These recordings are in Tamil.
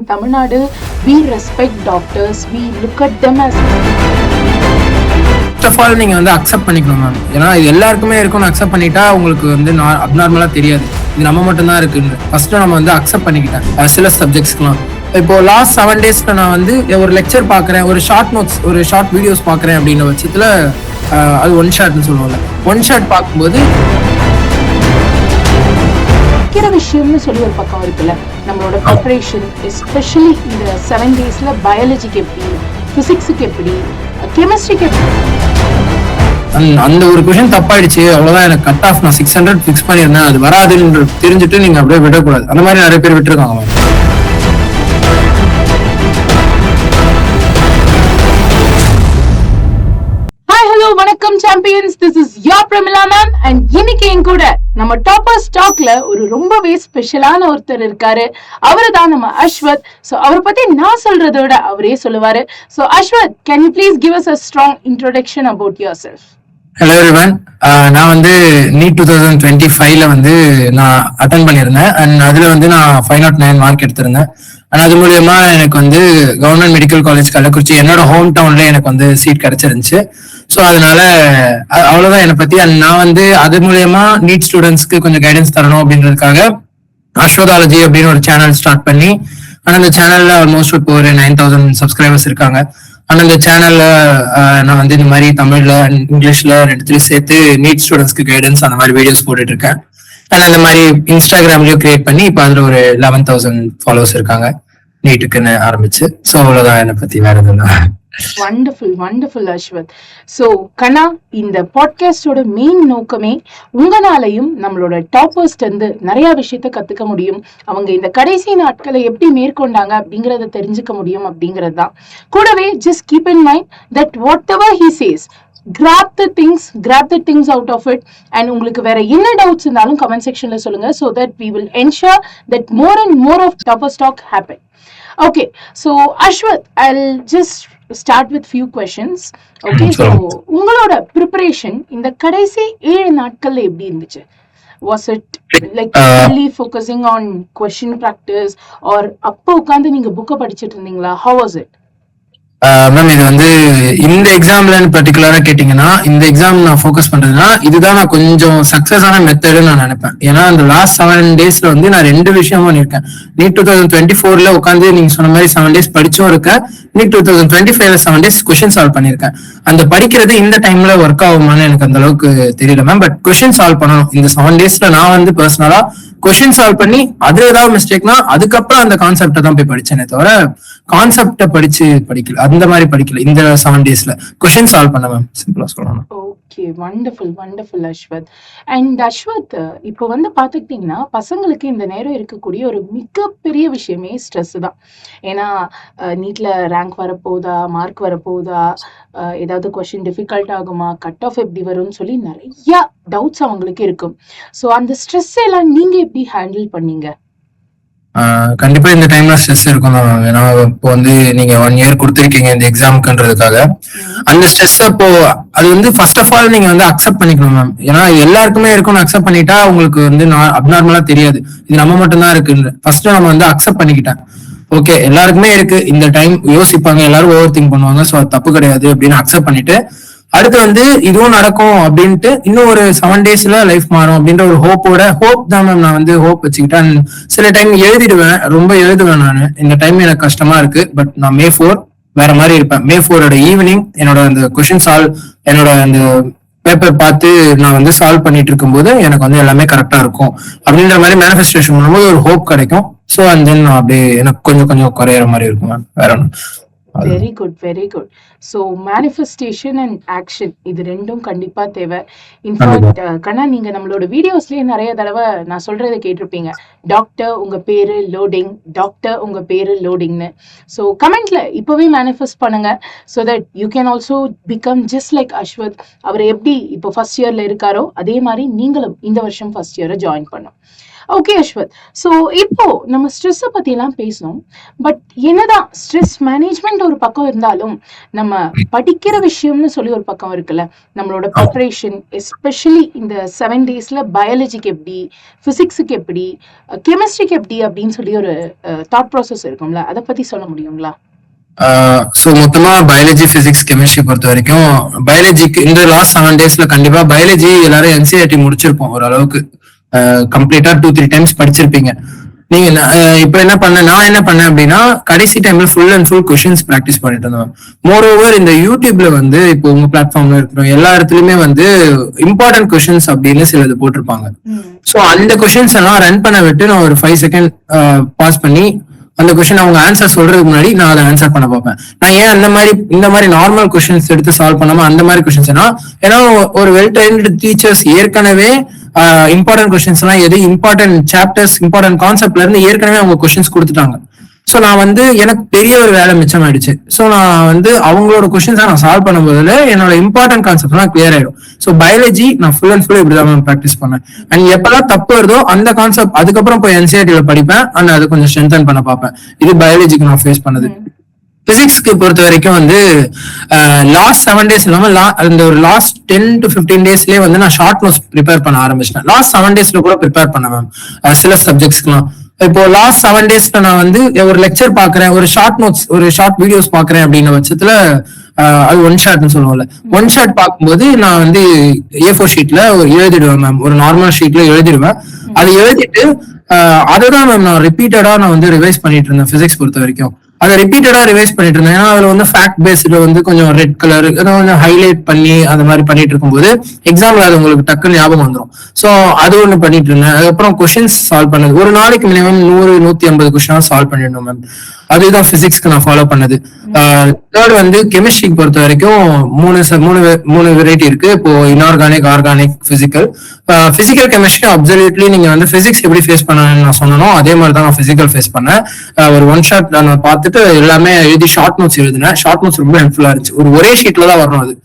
Tamil Nadu, we respect doctors, we look at them as... first of all நீங்கள் வந்து அக்செப்ட் பண்ணிக்கணும் மேம். ஏன்னா இது எல்லாருக்குமே இருக்கும்னு அக்செப்ட் பண்ணிட்டா உங்களுக்கு வந்து அப்நார்மலாக தெரியாது, இது நம்ம மட்டும்தான் இருக்குன்னு. ஃபர்ஸ்ட்டு நம்ம வந்து அக்செப்ட் பண்ணிக்கிட்டேன் சில சப்ஜெக்ட்ஸ்க்குலாம். இப்போ லாஸ்ட் 7 daysல நான் வந்து ஒரு லெக்சர் பார்க்குறேன், ஒரு ஷார்ட் நோட்ஸ், ஒரு ஷார்ட் வீடியோஸ் பார்க்குறேன் அப்படின்ற பட்சத்தில் அது ஒன் ஷாட்னு சொல்லுவோம்ல, ஒன் ஷாட் பார்க்கும்போது விஷயம்னு சொல்லி ஒரு பக்கம் இருக்குல்ல, நம்மளோட ப்ரிப்பரேஷன் எஸ்பெஷலி இந்த 7 daysல பயாலஜிக்கு எப்படி, பிசிக்ஸுக்கு எப்படி, கெமிஸ்ட்ரிக்கு எப்படி. அந்த ஒரு கொஸ்டின் தப்பாயிடுச்சு, அவ்வளவுதான், எனக்கு கட் ஆஃப் நான் 600 ஃபிக்ஸ் பண்ணியிருந்தேன், அது வராதுன்னு தெரிஞ்சுட்டு நீங்க அப்படியே விடக்கூடாது. அந்த மாதிரி நிறைய பேர் விட்டுருக்காங்க. வணக்கம் champions, this is your Pramila ma'am. And இன்னைக்கு என் கூட நம்ம டாப்பர் ஸ்டாக்ல ஒரு ரொம்பவே ஸ்பெஷலான ஒருத்தர் இருக்காரு. அவரு தான் நம்ம அஸ்வத். சோ அவரை பத்தி நான் சொல்றதை விட அவரே சொல்லுவாரு. So Ashwath, can you please give us a strong introduction about yourself? Hello everyone, நான் வந்து நீட் 2025ல வந்து நான் அட்டன் பண்ணியிருந்தேன். அண்ட் அதுல வந்து நான் 509 மார்க் எடுத்திருந்தேன். அண்ட் அது மூலியமா எனக்கு வந்து கவர்மெண்ட் மெடிக்கல் காலேஜ் கள்ளக்குறிச்சி, என்னோட ஹோம் டவுன்ல எனக்கு வந்து சீட் கிடைச்சிருந்துச்சு. ஸோ அதனால அவ்வளவுதான் என்னை பத்தி. அண்ட் நான் வந்து அது மூலியமா நீட் ஸ்டூடெண்ட்ஸ்க்கு கொஞ்சம் கைடன்ஸ் தரணும் அப்படின்றதுக்காக அஸ்வதாலஜி அப்படின்னு ஒரு சேனல் ஸ்டார்ட் பண்ணி, ஆனால் அந்த சேனல்ல ஆல்மோஸ்ட் இப்போ ஒரு 9000 சப்ஸ்கிரைபர்ஸ் இருக்காங்க. ஆனால் அந்த சேனல்ல நான் வந்து இந்த மாதிரி தமிழ்ல இங்கிலீஷ்ல ரெண்டுத்துலயும் சேர்த்து நீட் ஸ்டூடெண்ட்ஸ்க்கு கைடன்ஸ் அந்த மாதிரி வீடியோஸ் போட்டுட்டு இருக்கேன். அண்ட் அந்த மாதிரி இன்ஸ்டாகிராம்லயும் கிரியேட் பண்ணி இப்போ அதுல ஒரு 11,000 ஃபாலோவர்ஸ் இருக்காங்க நீட்டுக்குன்னு ஆரம்பிச்சு. ஸோ அவ்வளவுதான் என்னை பத்தி, வேற எதுவும். Wonderful wonderful Ashwath. ஸோ கண்ணா, இந்த பாட்காஸ்டோட மெயின் நோக்கமே உங்களாலையும் நம்மளோட டாப்பர்ஸ்ட் இருந்து நிறைய விஷயத்த கத்துக்க முடியும், அவங்க இந்த கடைசி நாட்களை எப்படி மேற்கொண்டாங்க அப்படிங்கறத தெரிஞ்சுக்க முடியும் அப்படிங்கிறது தான். கூடவே just keep in mind that what ever he says, grab the things out of it. And உங்களுக்கு வேற என்ன டவுட்ஸ் இருந்தாலும் கமெண்ட் செக்ஷன்ல சொல்லுங்க, so that we will ensure that more and more of Topper Stock happen. Okay, so Ashwath, I'll just start with few questions. Okay, so உங்களோட preparation இந்த கடைசி 7 நாட்கள்ல எப்படி இருந்துச்சு? Was it like really focusing on question practice or அப்போ உட்கார்ந்து நீங்க புக்க படிச்சிட்டு இருந்தீங்களா? How was it? மேம், இது வந்து இந்த எக்ஸாம்ல பர்டிகுலரா கேட்டீங்கன்னா, இந்த எக்ஸாம் நான் ஃபோக்கஸ் பண்றதுன்னா இதுதான் நான் கொஞ்சம் சக்சஸ் ஆன மெத்தடுன்னு நான் நினைப்பேன். ஏன்னா அந்த லாஸ்ட் 7 daysல வந்து நான் 2 விஷயம் பண்ணிருக்கேன். நீட் 2024ல உட்காந்து நீங்க சொன்ன மாதிரி 7 days படிச்சும் இருக்கேன். நீட் 2025ல 7 days கொஸ்டின் சால்வ் பண்ணிருக்கேன். அந்த படிக்கிறது இந்த டைம்ல ஒர்க் ஆகுமான்னு எனக்கு அந்த அளவுக்கு தெரியல மேம். பட் கொஸ்டின் சால்வ் பண்ணணும். இந்த 7 daysல நான் வந்து பர்சனலா கொஸ்டின் சால்வ் பண்ணி அது ஏதாவது மிஸ்டேக்னா அதுக்கப்புறம் அந்த கான்செப்டை தான் போய் படிச்சேனே தவிர கான்செப்டை படிக்கல, அந்த மாதிரி படிக்கல. இந்த 7 daysல கொஸ்டின் சால்வ் பண்ண மேம், சிம்பிளா சொல்லணும். Okay, wonderful wonderful Ashwath. And Ashwath, இப்போ வந்து பாத்துக்கிட்டீங்கன்னா பசங்களுக்கு இந்த நேரம் இருக்கக்கூடிய ஒரு மிகப்பெரிய விஷயமே ஸ்ட்ரெஸ் தான். ஏன்னா நீட்ல ரேங்க் வரப்போதா, மார்க் வரப்போதா, ஏதாவது கொஸ்டின் டிஃபிகல்ட் ஆகுமா, கட் ஆஃப் எப்படி வரும்னு சொல்லி நிறைய டவுட்ஸ் அவங்களுக்கு இருக்கும். ஸோ அந்த ஸ்ட்ரெஸ் எல்லாம் நீங்க எப்படி ஹேண்டில் பண்ணீங்க? கண்டிப்பா இந்த டைம்ல ஸ்ட்ரெஸ் இருக்கும். ஏன்னா இப்போ வந்து நீங்க 1 year கொடுத்துருக்கீங்க இந்த எக்ஸாமுக்குன்றதுக்காக. அந்த ஸ்ட்ரெஸ் அப்போ அது வந்து ஃபர்ஸ்ட் ஆஃப் ஆல் நீங்க வந்து அக்செப்ட் பண்ணிக்கணும் மேம். ஏன்னா எல்லாருக்குமே இருக்கும்னு அக்செப்ட் பண்ணிட்டா உங்களுக்கு வந்து அப்நார்மலா தெரியாது, இது நம்ம மட்டும்தான் இருக்குன்னு. ஃபர்ஸ்ட் நம்ம வந்து அக்செப்ட் பண்ணிக்கிட்டேன். ஓகே, எல்லாருக்குமே இருக்கு, இந்த டைம் யோசிப்பாங்க, எல்லாரும் ஓவர் திங்க் பண்ணுவாங்க, ஸோ அது தப்பு கிடையாது அப்படின்னு அக்செப்ட் பண்ணிட்டு அடுத்து வந்து இதுவும் நடக்கும் அப்படின்ட்டு இன்னும் ஒரு 7 daysல லைஃப் மாறும் அப்படின்ற ஒரு ஹோப் தான் மேம். நான் வந்து ஹோப் வச்சுக்கிட்டேன். சில டைம் ரொம்ப எழுதுவேன் நான். இந்த டைம் எனக்கு கஷ்டமா இருக்கு, பட் நான் May 4 வேற மாதிரி இருப்பேன். May 4 ஈவினிங் என்னோட அந்த கொஸ்டின் என்னோட அந்த பேப்பர் பார்த்து நான் வந்து சால்வ் பண்ணிட்டு இருக்கும்போது எனக்கு வந்து எல்லாமே கரெக்டா இருக்கும் அப்படின்ற மாதிரி மேனிஃபெஸ்டேஷன் பண்ணும்போது ஒரு ஹோப் கிடைக்கும். ஸோ அண்ட் தென் அப்படியே எனக்கு கொஞ்சம் கொஞ்சம் குறையிற மாதிரி இருக்கும் மேம். வேற ஒன்றும். Very good very good. So manifestation and action இது ரெண்டும் கண்டிப்பா தேவை. இன்ஃபேக்ட் கண்ணா, நீங்க நம்மளோட வீடியோஸ்லயே நிறைய தடவை நான் சொல்றதை கேட்டிருப்பீங்க, டாக்டர் உங்க பேரு லோடிங், டாக்டர் உங்க பேரு லோடிங்னு. ஸோ கமெண்ட்ல இப்பவே மேனிஃபெஸ்ட் பண்ணுங்க, so that you can also become just like Ashwath. அவர் எப்படி இப்போ ஃபர்ஸ்ட் இயர்ல இருக்காரோ அதே மாதிரி நீங்களும் இந்த வருஷம் ஃபர்ஸ்ட் இயரை ஜாயின் பண்ணும். ஓகே அஸ்வத். ஸோ இப்போ நம்ம ஸ்ட்ரெஸ்ஸை பத்தி எல்லாம் பேசணும். பட் என்னதான் ஸ்ட்ரெஸ் மேனேஜ்மெண்ட் ஒரு பக்கம் இருந்தாலும் நம்ம படிக்கிற விஷயம்னு சொல்லி ஒரு பக்கம் இருக்குல்ல. நம்மளோட ப்ரிப்பரேஷன் எஸ்பெஷலி இந்த 7 daysல பயாலஜிக்கு எப்படி, பிசிக்ஸுக்கு எப்படி, கெமிஸ்ட்ரிக்கு எப்படி அப்படின்னு சொல்லி ஒரு தாட் ப்ராசஸ் இருக்கும்ல, அதை பத்தி சொல்ல முடியுங்களா? ஸோ மொத்தமா பயாலஜி, பிசிக்ஸ், கெமிஸ்ட்ரி பொறுத்த வரைக்கும் பயாலஜிக்கு இந்த லாஸ்ட் 7 daysல கண்டிப்பா பயாலஜி எல்லாரும் என்சிஆர்டி முடிச்சிருப்போம் ஓரளவுக்கு. கம்ப்ளீட்டா 2-3 times படிச்சிருப்பீங்க. நீங்க இப்ப என்ன பண்ண, நான் என்ன பண்ணேன் அப்படின்னா கடைசி டைம்ல full and full questions practice பண்ணிட்டு இருந்தேன். மோர் ஓவர் இந்த யூடியூப்ல வந்து இப்போ உங்க பிளாட்ஃபார்ம்ல இருக்கிறோம் எல்லா இடத்துலயுமே வந்து இம்பார்ட்டன்ட் கொஸ்டின்ஸ் அப்படின்னு சிலது போட்டிருப்பாங்க. ஸோ அந்த கொஸ்டின்ஸ் எல்லாம் ரன் பண்ண விட்டு நான் ஒரு 5 seconds பாஸ் பண்ணி அந்த கொஸ்டின் அவங்க ஆன்சர் சொல்றதுக்கு முன்னாடி நான் அதை ஆன்சர் பண்ண பார்ப்பேன். நான் ஏன் இந்த மாதிரி நார்மல் கொஸ்டின்ஸ் எடுத்து சால்வ் பண்ணாம அந்த மாதிரி கொஸ்டின்ஸ் ஏன்னா ஒரு வெல் ட்ரெயின்டு டீச்சர்ஸ் ஏற்கனவே இம்பார்ட்டன்ட் கொஸ்டின்ஸ் எல்லாம் எது இம்பார்ட்டன்ட் சாப்டர்ஸ், இம்பார்ட்டன்ட் கான்செப்ட்ல இருந்து ஏற்கனவே அவங்க கொஸ்டின்ஸ் கொடுத்துட்டாங்க. ஸோ நான் வந்து எனக்கு பெரிய ஒரு வேலை மிச்சம் ஆயிடுச்சு. ஸோ நான் வந்து அவங்களோட கொஸ்டின்ஸை நான் சால்வ் பண்ணும்போதுல என்னோட இம்பார்ட்டன்ட் கான்செப்ட் எல்லாம் கிளியர் ஆயிடும். ஸோ பயாலஜி நான் ஃபுல் அண்ட் ஃபுல் இப்படிதான் ப்ராக்டிஸ் பண்ணேன். அண்ட் எப்பெல்லாம் தப்பு வருதோ அந்த கான்செப்ட் அதுக்கப்புறம் போய் என்சிஆர்டில படிப்பேன் அண்ட் அது கொஞ்சம் ஸ்ட்ரென்தன் பண்ண பார்ப்பேன். இது பயாலஜிக்கு நான் ஃபேஸ் பண்ணது. பிசிக்ஸ்க்கு பொறுத்த வரைக்கும் வந்து லாஸ்ட் 7 days இல்லாம அந்த ஒரு லாஸ்ட் 10 to 15 daysலயே வந்து நான் ஷார்ட் நோட்ஸ் ப்ரிப்பேர் பண்ண ஆரம்பிச்சிட்டேன். லாஸ்ட் 7 daysல கூட ப்ரிப்பேர் பண்ண மேம் சில சப்ஜெக்ட்ஸ்க்குலாம். இப்போ லாஸ்ட் 7 daysல நான் வந்து ஒரு லெக்சர் பாக்குறேன், ஒரு ஷார்ட் நோட்ஸ், ஒரு ஷார்ட் வீடியோஸ் பாக்குறேன் அப்படின்ற பட்சத்துல அது ஒன் ஷாட்னு சொல்லுவோம்ல, ஒன் ஷாட் பார்க்கும்போது நான் வந்து A4 ஷீட்ல எழுதிடுவேன் மேம். ஒரு நார்மல் ஷீட்ல எழுதிடுவேன். அது எழுதிட்டு அதுதான் மேம் நான் ரிப்பீட்டடா நான் வந்து ரிவைஸ் பண்ணிட்டு இருந்தேன் பிசிக்ஸ் பொறுத்த வரைக்கும். அதை ரிப்பீட்டடா ரிவைஸ் பண்ணிட்டு இருந்தேன். ஏன்னா அதுல வந்து ஃபேக்ட் பேஸ்ல வந்து கொஞ்சம் ரெட் கலர் கொஞ்சம் ஹைலைட் பண்ணி அந்த மாதிரி பண்ணிட்டு இருக்கும்போது எக்ஸாம்ல அது உங்களுக்கு டக்குன்னு ஞாபகம் வந்துடும். ஸோ அது ஒண்ணு பண்ணிட்டு இருந்தேன். அதுக்கப்புறம் கொஸ்டின்ஸ் சால்வ் பண்ணது ஒரு நாளைக்கு மினிமம் 100-150 கொஸ்டின் சால்வ் பண்ணிடணும் மேம். அதுதான் பிசிக்ஸ்க்கு நான் ஃபாலோ பண்ணது. தேர்ட் வந்து கெமிஸ்ட்ரிக்கு பொறுத்த வரைக்கும் மூணு வெரைட்டி இருக்கு. இப்போ inorganic, organic, physical. Physical chemistry absolutely நீங்க வந்து பிசிக்ஸ் எப்படி ஃபேஸ் பண்ணணும்னு நான் சொன்னனோ அதே மாதிரி தான் நான் பிசிக்கல் ஃபேஸ் பண்ணேன். ஒரு ஒன் ஷாட் நான் பார்த்துட்டு எல்லாமே எழுதி ஷார்ட் நோட்ஸ் எழுதினேன். ஷார்ட் நோட்ஸ் ரொம்ப ஹெல்ப்ஃபுல்லா இருந்துச்சு. ஒரே ஷீட்ல தான் வரணும். அது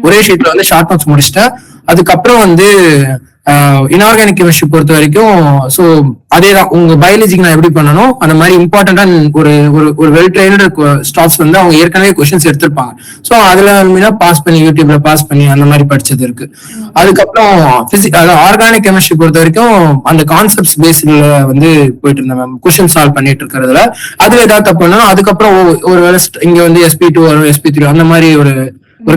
ஒரே ஷீட்ல வந்து ஷார்ட் நோட்ஸ் முடிச்சிட்டேன். அதுக்கப்புறம் வந்து இன்ஆர்கானிக் கெமிஸ்ட்ரி பொறுத்த வரைக்கும் ஸோ அதேதான் உங்க பயாலஜிக்கு நான் எப்படி பண்ணணும் அந்த மாதிரி இம்பார்ட்டன்டா ஒரு வெல் ட்ரெயின்டு ஸ்டாஃப்ஸ் வந்து அவங்க ஏற்கனவே கொஸ்டின்ஸ் எடுத்திருப்பாங்க. ஸோ அதுல பாஸ் பண்ணி யூடியூப்ல பாஸ் பண்ணி அந்த மாதிரி படிச்சது இருக்கு. அதுக்கப்புறம் ஆர்கானிக் கெமிஸ்ட்ரி பொறுத்த வரைக்கும் அந்த கான்செப்ட்ஸ் பேஸ்ல வந்து போயிட்டு இருந்தேன் மேம். கொஸ்டின் சால்வ் பண்ணிட்டு இருக்கிறதுல அதுல ஏதாவது தப்புனா அதுக்கப்புறம் ஒரு வேலை இங்க வந்து SP2 வரும், SP3 அந்த மாதிரி ஒரு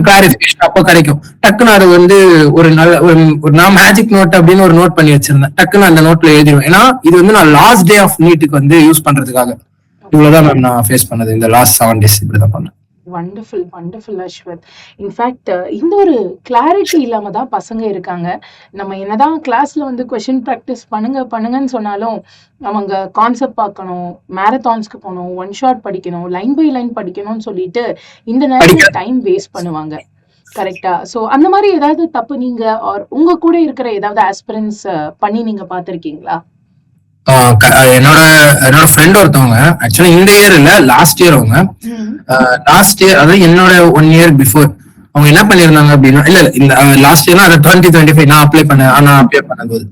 கிளாரிபிகேஷன் அப்போ கிடைக்கும். டக்குன்னு அது வந்து ஒரு நல்ல ஒரு நான் மேஜிக் நோட் அப்படின்னு ஒரு நோட் பண்ணி வச்சிருந்தேன். டக்குன்னு அந்த நோட்ல எழுதிடுவேன். ஏன்னா இது வந்து நான் லாஸ்ட் டே ஆஃப் நீட்டுக்கு வந்து யூஸ் பண்றதுக்காக. இவ்வளவுதான் மேம் நான் ஃபேஸ் பண்ணது இந்த லாஸ்ட் 7 days. இப்படிதான் பண்ணேன். Wonderful wonderful Ashwath. இன்ஃபேக்ட் இந்த ஒரு கிளாரிட்டி இல்லாம தான் பசங்க இருக்காங்க. நம்ம என்னதான் கிளாஸ்ல வந்து கொஸ்டின் ப்ராக்டிஸ் பண்ணுங்கன்னு சொன்னாலும் அவங்க கான்செப்ட் பார்க்கணும், மேரத்தான்ஸ்க்கு போகணும், ஒன் ஷாட் படிக்கணும், லைன் பை லைன் படிக்கணும்னு சொல்லிட்டு இந்த நேரத்துல டைம் வேஸ்ட் பண்ணுவாங்க. கரெக்டா? சோ அந்த மாதிரி ஏதாவது தப்பு நீங்க உங்க கூட இருக்கிற ஏதாவது ஆஸ்பிரன்ஸ் பண்ணி நீங்க பாத்திருக்கீங்களா? என்னோட ஃப்ரெண்ட் ஒருத்தவங்க ஆக்சுவலா இந்த இயர் இல்ல லாஸ்ட் இயர், அவங்க லாஸ்ட் இயர் அதாவது என்னோட 1 year பிஃபோர் அவங்க என்ன பண்ணிருந்தாங்க அப்படின்னா இல்ல இந்த லாஸ்ட் இயர்னா அதை 2025 நான் அப்ளை பண்ணும்போது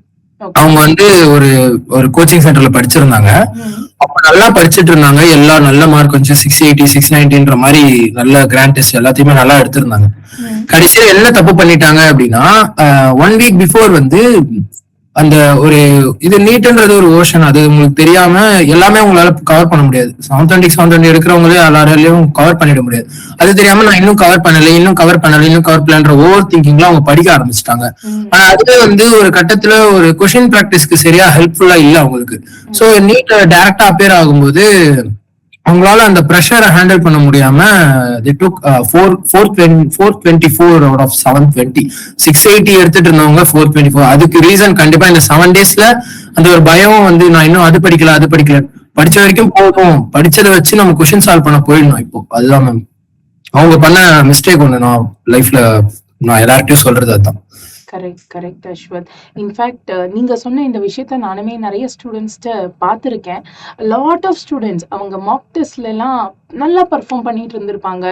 அவங்க வந்து ஒரு கோச்சிங் சென்டர்ல படிச்சிருந்தாங்க. அப்ப நல்லா படிச்சுட்டு இருந்தாங்க. எல்லாம் நல்ல மார்க் வந்து 680 690 மாதிரி நல்ல கிராண்ட் டெஸ்ட் எல்லாத்தையுமே நல்லா எடுத்திருந்தாங்க. கடைசியில என்ன தப்பு பண்ணிட்டாங்க அப்படின்னா 1 week பிஃபோர் வந்து அந்த ஒரு இது நீட்ன்றது ஒரு ஓஷன், அது உங்களுக்கு தெரியாம எல்லாமே உங்களால கவர் பண்ண முடியாது. 720 எடுக்கிறவங்களே எல்லாரையும் கவர் பண்ணிட முடியாது. அது தெரியாம நான் இன்னும் கவர் பண்ணல ஓவர் திங்கிங்ல அவங்க படிக்க ஆரம்பிச்சிட்டாங்க. ஆனா அதுவே வந்து ஒரு கட்டத்துல ஒரு கொஸ்டின் பிராக்டிஸ்க்கு சரியா ஹெல்ப்ஃபுல்லா இல்ல அவங்களுக்கு. சோ நீட்ல டைரக்டா அப்பியர் ஆகும்போது அவங்களால அந்த ப்ரெஷரை ஹேண்டில் பண்ண முடியாம they took 424 out of 720. 680 எடுத்துட்டு இருந்தவங்க 424. அதுக்கு ரீசன் கண்டிப்பா இந்த 7 daysல அந்த ஒரு பயம் வந்து நான் இன்னும் அது படிக்கல படிச்ச வரைக்கும் போதும், படிச்சதை வச்சு நம்ம கொஸ்டின் சால்வ் பண்ண போயிடணும். இப்போ அதுதான் மேம் அவங்க பண்ண மிஸ்டேக் ஒண்ணு நான் லைஃப்ல நான் எல்லார்கிட்டயும் சொல்றது அதுதான். கரெக்ட் அஸ்வத். இன்ஃபேக்ட் நீங்க சொன்ன இந்த விஷயத்த நானுமே நிறைய ஸ்டூடெண்ட்ஸ்ட பார்த்துருக்கேன். லாட் ஆஃப் ஸ்டூடெண்ட்ஸ் அவங்க மாக் டெஸ்ட்ல எல்லாம் நல்லா பர்ஃபார்ம் பண்ணிட்டு இருந்திருப்பாங்க.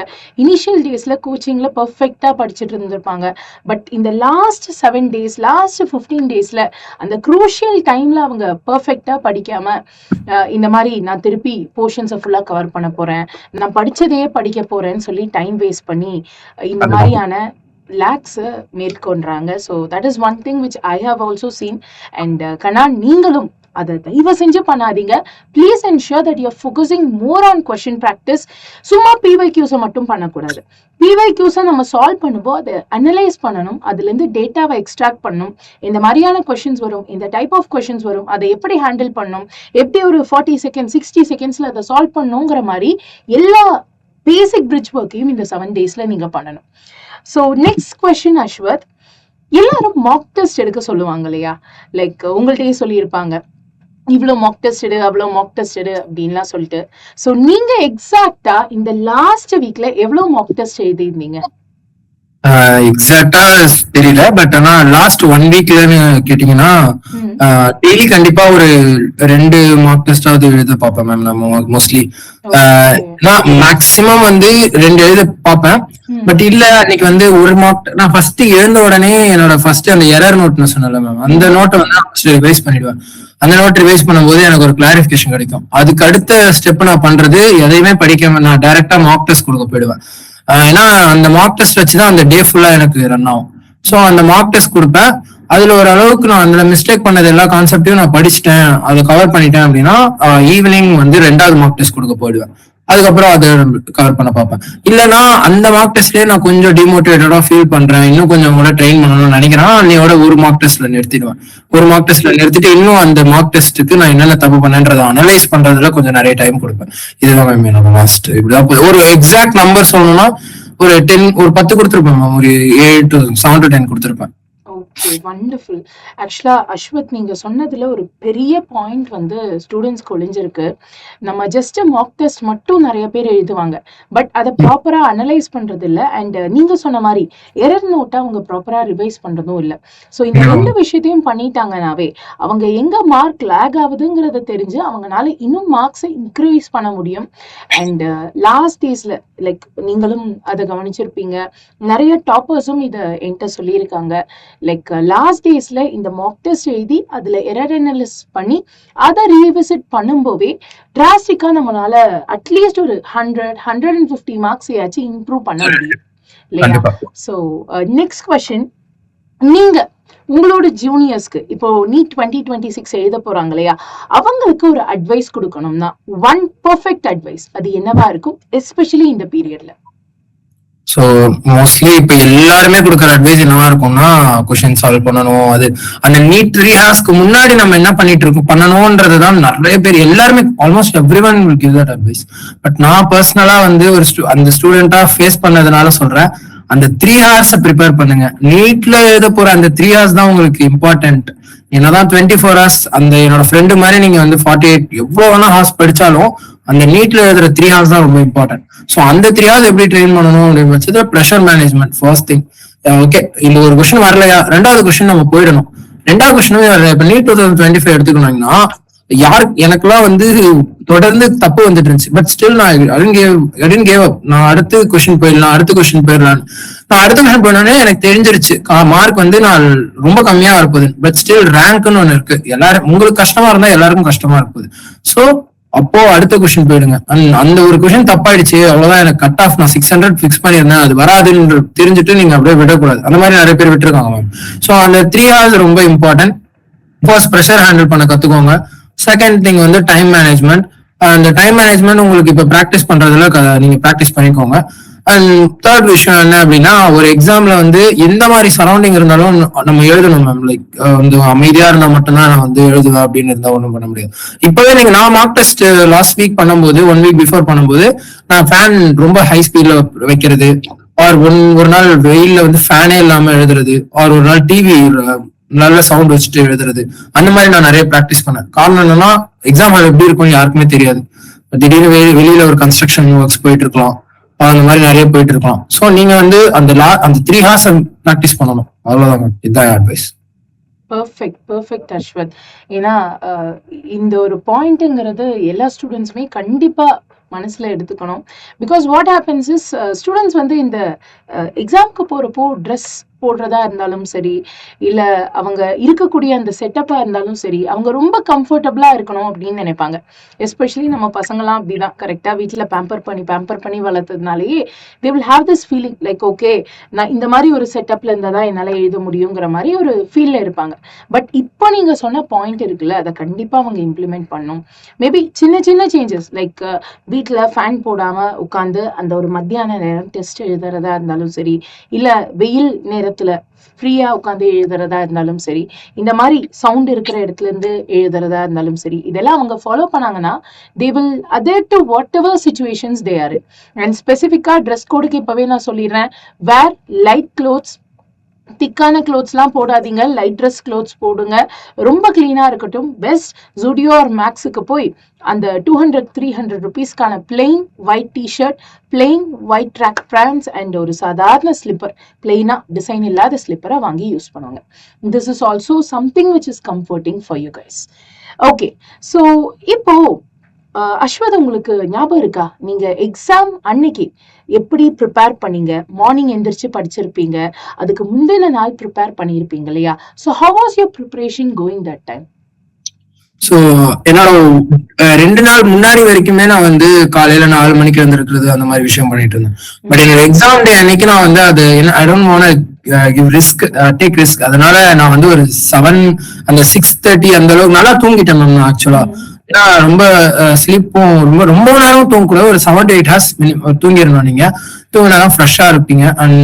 இனிஷியல் டேஸ்ல கோச்சிங்ல பர்ஃபெக்டா படிச்சுட்டு இருந்திருப்பாங்க. பட் இந்த லாஸ்ட் 7 days, லாஸ்ட் 15 daysல அந்த குரூஷியல் டைம்ல அவங்க பர்ஃபெக்டா படிக்காம இந்த மாதிரி நான் திருப்பி போர்ஷன்ஸை ஃபுல்லா கவர் பண்ண போறேன், நான் படிச்சதையே படிக்க போறேன்னு சொல்லி டைம் வேஸ்ட் பண்ணி இந்த மாதிரியான லேக்ஸ் மேற்கொள்றாங்க. So that is one thing which I have also seen. And கண்ணா, நீங்களும் அதை தயவு செஞ்சு பண்ணாதீங்க. Please ensure that you are focusing more on question practice. சும்மா பிவைக்யூஸை மட்டும் பண்ணக்கூடாது. பிவைக்யூஸை நம்ம சால்வ் பண்ணும்போது அதை அனலைஸ் பண்ணணும், அதுலேருந்து டேட்டாவை எக்ஸ்ட்ராக்ட் பண்ணணும். இந்த மாதிரியான கொஸ்டின்ஸ் வரும், இந்த டைப் ஆஃப் கொஸ்டின்ஸ் வரும், அதை எப்படி ஹேண்டில் பண்ணணும், எப்படி ஒரு 40 seconds 60 secondsல அதை சால்வ் பண்ணணுங்கிற மாதிரி எல்லா பேசிக் பிரிட்ஜ் ஒர்க்கையும் இந்த 7 daysல நீங்க பண்ணணும். ஸோ நெக்ஸ்ட் கொஸ்டின் அஸ்வத், எல்லாரும் மாக் டெஸ்ட் எடுக்க சொல்லுவாங்க இல்லையா? லைக் உங்கள்கிட்டயே சொல்லியிருப்பாங்க, இவ்வளோ மாக் டெஸ்ட் எடு, அவ்வளோ மாக் டெஸ்ட் எடு அப்படின்லாம் சொல்லிட்டு. ஸோ நீங்க எக்ஸாக்டா இந்த லாஸ்ட் வீக்ல எவ்வளோ மாக் டெஸ்ட் எழுதிருந்தீங்க? எக்ஸாக்டா தெரியல, பட் ஆனா லாஸ்ட் 1 weekலன்னு கேட்டீங்கன்னா டெய்லி கண்டிப்பா ஒரு 2 மார்க் டெஸ்டாவது எழுத பார்ப்பேன் மேம். நம்ம மோஸ்ட்லி நான் மேக்சிமம் வந்து 2 எழுத பார்ப்பேன். பட் இல்ல அன்னைக்கு வந்து ஒரு மார்க் நான் ஃபர்ஸ்ட் எழுந்த உடனே என்னோட ஃபர்ஸ்ட் அந்த எரர் நோட்னு சொன்னல மேம், அந்த நோட்டை வந்து ரிவைஸ் பண்ணிடுவேன். அந்த நோட் ரிவைஸ் பண்ணும்போது எனக்கு ஒரு கிளாரிபிகேஷன் கிடைக்கும். அதுக்கு அடுத்த ஸ்டெப் நான் பண்றது எதையுமே படிக்காம நான் டைரக்டா மார்க் டெஸ்ட் கொடுக்க போயிடுவேன். ஏன்னா அந்த மார்க் டெஸ்ட் வச்சுதான் அந்த டே ஃபுல்லா எனக்கு ரன் ஆகும். ஸோ அந்த மார்க் டெஸ்ட் கொடுப்பேன். அதுல ஒரு அளவுக்கு நான் அந்த மிஸ்டேக் பண்ணது எல்லா கான்செப்டையும் நான் படிச்சுட்டேன், அதை கவர் பண்ணிட்டேன் அப்படின்னா ஈவினிங் வந்து 2வது மார்க் டெஸ்ட் கொடுக்க போயிடுவேன். அதுக்கப்புறம் அதை கவர் பண்ண பார்ப்பேன். இல்லைன்னா அந்த மார்க் டெஸ்ட்லயே நான் கொஞ்சம் டிமோட்டிவேட்டடா ஃபீல் பண்றேன், இன்னும் கொஞ்சம் கூட ட்ரெயின் பண்ணணும்னு நினைக்கிறேன், அன்னையோட ஒரு மார்க் டெஸ்ட்ல நிறுத்திடுவேன். ஒரு மார்க் டெஸ்ட்ல நிறுத்திட்டு இன்னும் அந்த மார்க் டெஸ்ட்டுக்கு நான் என்னென்ன தப்பு பண்ணேன்றதை அனலைஸ் பண்றதுல கொஞ்சம் நிறைய டைம் கொடுப்பேன். இதுதான் மேம் என்னோட லாஸ்ட். இப்படிதான் ஒரு எக்ஸாக்ட் நம்பர் சொல்லணும்னா ஒரு 10 கொடுத்துருப்பேன் மேம். ஒரு 7 to 10 கொடுத்துருப்பேன். Okay, wonderful. ஆக்சுவலா அஸ்வத், நீங்க சொன்னதுல ஒரு பெரிய பாயிண்ட் வந்து ஸ்டூடெண்ட்ஸ்க்கு ஒளிஞ்சிருக்கு. நம்ம ஜஸ்ட் மாக் டெஸ்ட் மட்டும் நிறைய பேர் எழுதுவாங்க, பட் அதை ப்ராப்பரா அனலைஸ் பண்றது இல்ல. அண்ட் நீங்க சொன்ன மாதிரி எரர் நோட்டை அவங்க ப்ராப்பரா ரிவைஸ் பண்றதும் இல்ல. ஸோ இந்த 2 விஷயத்தையும் பண்ணிட்டாங்கனாவே அவங்க எங்க மார்க் லேக் ஆகுதுங்கிறத தெரிஞ்சு அவங்களால இன்னும் மார்க்ஸை இன்க்ரீஸ் பண்ண முடியும். அண்ட் லாஸ்ட் டேஸ்ல லைக் நீங்களும் அதை கவனிச்சிருப்பீங்க, நிறைய டாப்பர்ஸும் இதை என்கிட்ட சொல்லியிருக்காங்க. லைக் லாஸ்ட் டேஸ்ல இந்த மாக் டெஸ்ட் எழுதி அதுல எரர் அனலைஸ் பண்ணி அதை ரீவிசிட் பண்ணும்போதே டிராஸ்டிக்கா நம்மளால அட்லீஸ்ட் ஒரு 100-150 மார்க்ஸ் ஆச்சும் இம்ப்ரூவ் பண்ண முடியும் இல்லையா? ஸோ நெக்ஸ்ட் கொஸ்டின், நீங்க உங்களோட ஜூனியர்ஸ்க்கு இப்போ நீட் 2026 எழுத போறாங்க இல்லையா, அவங்களுக்கு ஒரு அட்வைஸ் கொடுக்கணும்னா ஒன் பர்ஃபெக்ட் அட்வைஸ் அது என்னவா இருக்கும், எஸ்பெஷலி இந்த பீரியட்ல? ஸோ மோஸ்ட்லி இப்ப எல்லாருமே கொடுக்குற அட்வைஸ் என்னவா இருக்கும்னா கொஸ்டின் சால்வ் பண்ணணும். அது அந்த நீட் 3 hours முன்னாடி நம்ம என்ன பண்ணிட்டு இருக்கோம் பண்ணணும்ன்றதுதான் நிறைய பேர் எல்லாருமே almost every one will give that advice. But நான் பர்சனலா வந்து அந்த ஸ்டூடெண்டா ஃபேஸ் பண்ணதுனால சொல்றேன், அந்த 3 hours ப்ரிப்பேர் பண்ணுங்க. நீட்ல எழுத போற அந்த 3 hours தான் உங்களுக்கு இம்பார்ட்டன்ட். என்னதான் 24 hours அந்த என்னோட ஃப்ரெண்டு மாதிரி நீங்க வந்து 48 எவ்வளவு வேணா ஹார்ஸ் படிச்சாலும் அந்த நீட்ல எழுதுற 3 hours தான் ரொம்ப இம்பார்ட்டன்ட். ஸோ அந்த 3 hours எப்படி ட்ரெயின் பண்ணணும் அப்படின்னு வச்சது pressure management first thing. Okay, இந்த ஒரு கொஸ்டின் வரலையா, 2வது கொஸ்டின் நம்ம போயிடணும். 2வது கொஸ்டினுமே வரல. இப்ப நீட் 2025 எடுத்துக்கணும்னா எனக்குலாம் வந்து தொடர்ந்து தப்பு வந்துட்டு இருந்துச்சு. பட் ஸ்டில் நான் கேவ் அப். நான் அடுத்த கொஸ்டின் போயிடலாம், அடுத்த கொஸ்டின் போயிடலாம். நான் அடுத்த கொஸ்டின் போயிடனே எனக்கு தெரிஞ்சிருச்சு மார்க் வந்து நான் ரொம்ப கம்மியா வரப்போகுது. பட் ஸ்டில் ரேங்க்னு ஒண்ணு இருக்கு. எல்லாரும் உங்களுக்கு கஷ்டமா இருந்தா எல்லாருக்கும் கஷ்டமா இருப்போகுது. ஸோ அப்போ அடுத்த கொஸ்டின் போயிடுங்க. அந்த ஒரு கொஸ்டின் தப்பாயிடுச்சு அவ்வளவுதான், எனக்கு கட் ஆஃப் நான் 600 ஃபிக்ஸ் பண்ணியிருந்தேன், அது வராதுன்னு தெரிஞ்சுட்டு நீங்க அப்படியே விடக்கூடாது. அந்த மாதிரி நிறைய பேர் விட்டுருக்காங்க மேம். ஸோ அந்த 3 hours ரொம்ப இம்பார்ட்டன்ட். ஃபர்ஸ்ட் ப்ரெஷர் ஹேண்டில் பண்ண கத்துக்கோங்க. செகண்ட் திங் வந்து டைம் மேனேஜ்மெண்ட். அந்த டைம் மேனேஜ்மெண்ட் உங்களுக்கு இப்ப ப்ராக்டிஸ் பண்றதுல நீங்க ப்ராக்டிஸ் பண்ணிக்கோங்க. அண்ட் தேர்ட் விஷயம் என்ன அப்படின்னா, ஒரு எக்ஸாம்ல வந்து எந்த மாதிரி சரௌண்டிங் இருந்தாலும் நம்ம எழுதணும் மேம். லைக் வந்து அமைதியா இருந்தா மட்டும்தான் நான் வந்து எழுதுவேன் அப்படின்னு இருந்தா ஒன்றும் பண்ண முடியாது. இப்பவே நான் மார்க் டெஸ்ட் லாஸ்ட் வீக் பண்ணும்போது 1 week பிஃபோர் பண்ணும்போது நான் ஃபேன் ரொம்ப ஹை ஸ்பீட்ல வைக்கிறது, ஆர் ஒரு நாள் வெயில்ல வந்து ஃபேனே இல்லாம எழுதுறது, ஆர் ஒரு நாள் டிவி நல்ல சவுண்ட் வச்சுட்டு எழுதுறது, அந்த மாதிரி நான் நிறைய ப்ராக்டிஸ் பண்ணேன். காரணம் என்னன்னா எக்ஸாம் ஹால் எப்படி இருக்கும்னு யாருக்குமே தெரியாது. திடீர்னு வெளியில ஒரு கன்ஸ்ட்ரக்ஷன் ஒர்க்ஸ் போயிட்டு இருக்கலாம், அந்த மாதிரி நிறைய போயிட்டு இருக்கலாம். ஸோ நீங்க வந்து அந்த 3 hours ப்ராக்டிஸ் பண்ணணும், அவ்வளவுதான் மேம். இதுதான் அட்வைஸ். பெர்ஃபெக்ட் அஸ்வத். ஏன்னா இந்த ஒரு பாயிண்ட்ங்கிறது எல்லா ஸ்டூடெண்ட்ஸுமே கண்டிப்பா மனசுல எடுத்துக்கணும். Because what happens is students வந்து இந்த எக்ஸாம்க்கு போறப்போ ட்ரெஸ் போடுறதா இருந்தாலும் சரி, இல்ல அவங்க இருக்கக்கூடிய அந்த செட்டப்பா இருந்தாலும் சரி, அவங்க ரொம்ப கம்ஃபர்டபுளா இருக்கணும் அப்படின்னு நினைப்பாங்க. எஸ்பெஷலி நம்ம பசங்களாம் அப்படிதான், கரெக்டா வீட்டுல பேம்பர் பண்ணி வளர்த்ததுனாலேயே they will have this feeling like okay, நான் இந்த மாதிரி ஒரு செட்டப்ல இருந்தாதான் என்னால எழுத முடியுங்கிற மாதிரி ஒரு ஃபீல்ல இருப்பாங்க. பட் இப்போ நீங்க சொன்ன பாயிண்ட் இருக்குல்ல, அதை கண்டிப்பா அவங்க இம்ப்ளிமெண்ட் பண்ணும். மேபி சின்ன சின்ன சேஞ்சஸ் லைக் வீட்டுல ஃபேன் போடாம உட்காந்து அந்த ஒரு மத்தியான நேரம் டெஸ்ட் எழுதுறதா இருந்தாலும் சரி, இல்ல வெயில் நேரத்துல ஃப்ரீயா உட்காந்து எழுதுறதா இருந்தாலும் சரி, இந்த மாதிரி சவுண்ட் இருக்கிற இடத்துல இருந்து எழுதுறதா இருந்தாலும் சரி, இதெல்லாம் அவங்க ஃபாலோ பண்ணாங்கன்னா they will adhere to whatever situations they are in. and ஸ்பெசிஃபிக்கா ட்ரெஸ் கோடுக்கு இப்பவே நான் சொல்லிடுறேன், wear light clothes, திக்கான கிளோத்ஸ்லாம் போடாதீங்க, லைட் ட்ரெஸ் கிளோத்ஸ் போடுங்க, ரொம்ப கிளீனா இருக்கட்டும். பெஸ்ட் ஜூடியோ ஆர் மேக்ஸுக்கு போய் அந்த 200-300 ருபீஸ்க்கான plain white t-shirt, plain white track pants and ஒரு சாதாரண ஸ்லிப்பர், பிளெயினா டிசைன் இல்லாத ஸ்லிப்பரை வாங்கி யூஸ் பண்ணுவாங்க. This is also something which is comforting for you guys. Okay, so இப்போ அஸ்வத், உங்களுக்கு ஞாபகம் இருக்கா நீங்க எக்ஸாம் அன்னைக்கு எப்படி ப்ரிப்பேர் பண்ணீங்க? மார்னிங் எந்திரிச்சு படிச்சிருப்பீங்க, அதுக்கு முந்தின நாள் ப்ரிப்பேர் பண்ணியிருப்பீங்க இல்லையா? So how was your preparation going that time? So என்னோட 2 நாள் முன்னாடி வரைக்குமே நான் வந்து காலையில 4 மணிக்கு எழுந்திருக்கிறது அந்த மாதிரி விஷயம் பண்ணிட்டு இருந்தேன். பட் என்னோட எக்ஸாம் டே அன்னைக்கு நான் வந்து அது I don't want give risk, take risk. அதனால நான் வந்து ஒரு 7 அந்த 6:30 அந்த அளவுக்கு நல்லா தூங்கிட்டேன் மேம். ஆக்சுவலா ஏன்னா ரொம்ப ஸ்லீப்பும் ரொம்ப நேரம் தூங்கக்கூடாது, ஒரு 7 to 8 hours தூங்கிடணும். நீங்க தூங்கினாதான் ஃப்ரெஷ்ஷா இருப்பீங்க. அண்ட்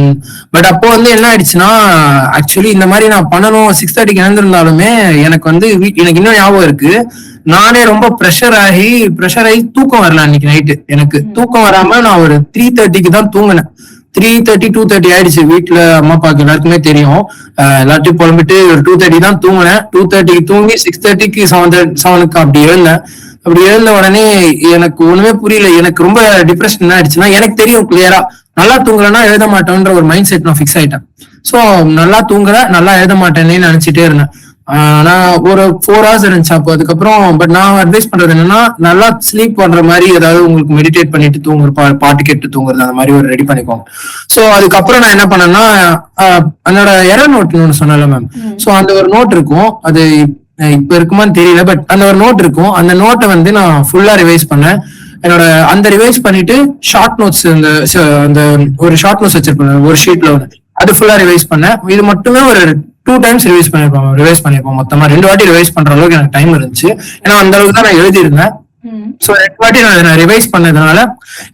பட் அப்போ வந்து என்ன ஆயிடுச்சுன்னா, ஆக்சுவலி இந்த மாதிரி நான் பண்ணணும் 6:30க்கு எழுந்திருந்தாலுமே எனக்கு வந்து எனக்கு இன்னும் ஞாபகம் இருக்கு, நானே ரொம்ப ப்ரெஷர் ஆகி தூக்கம் வரல அன்னைக்கு நைட்டு. எனக்கு தூக்கம் வராம நான் ஒரு 3:30க்கு தான் தூங்கினேன். 3:30 2:30 ஆயிடுச்சு. வீட்டுல அம்மா அப்பாவுக்கு எல்லாருக்குமே தெரியும், எல்லாத்தையும் புலம்பிட்டு ஒரு 2:30 தான் தூங்கினேன். 2:30க்கு தூங்கி 6:30க்கு 7க்கு அப்படி எழுந்தேன். அப்படி எழுந்த உடனே எனக்கு ஒண்ணுமே புரியல. எனக்கு ரொம்ப டிப்ரெஷன் என்ன ஆயிடுச்சுன்னா, எனக்கு தெரியும் கிளியரா நல்லா தூங்கலன்னா எழுத மாட்டேன்ற ஒரு மைண்ட் செட் நான் ஃபிக்ஸ் ஆயிட்டேன். சோ நல்லா தூங்கல, நல்லா எழுத மாட்டேன்னு நினைச்சிட்டே இருந்தேன். ஆனா ஒரு 4 hours இருந்துச்சு அப்போ. அதுக்கப்புறம் பட் நான் அட்வைஸ் பண்றது என்னன்னா, நல்லா ஸ்லீப் பண்ற மாதிரி ஏதாவது உங்களுக்கு மெடிடேட் பண்ணிட்டு தூங்குற பாட்டு கேட்டு தூங்குறது அந்த மாதிரி ஒரு ரெடி பண்ணிக்கோங்க. சோ அதுக்கப்புறம் நான் என்ன பண்ணேன்னா, என்னோட எரர் நோட்னு ஒண்ணு சொன்னல மேம். சோ அந்த ஒரு நோட் இருக்கும், அது இப்ப இருக்குமான்னு தெரியல, பட் அந்த ஒரு நோட் இருக்கும். அந்த நோட்டை வந்து நான் ஃபுல்லா ரிவைஸ் பண்ணேன். என்னோட அந்த ரிவைஸ் பண்ணிட்டு ஷார்ட் நோட்ஸ், அந்த ஒரு ஷார்ட் நோட்ஸ் வச்சிருப்பேன் ஒரு ஷீட்ல ஒன்று, அது ஃபுல்லா ரிவைஸ் பண்ணேன். இது மட்டுமே ஒரு 2 times ரிவைஸ் பண்ணிருப்போம். மொத்தமா 2 வாட்டி ரிவைஸ் பண்ற அளவுக்கு எனக்கு டைம் இருந்துச்சு. ஏன்னா அந்த அளவுக்கு தான் நான் எழுதியிருந்தேன். சோ 2 வாட்டி நான் ரிவைஸ் பண்ணதுனால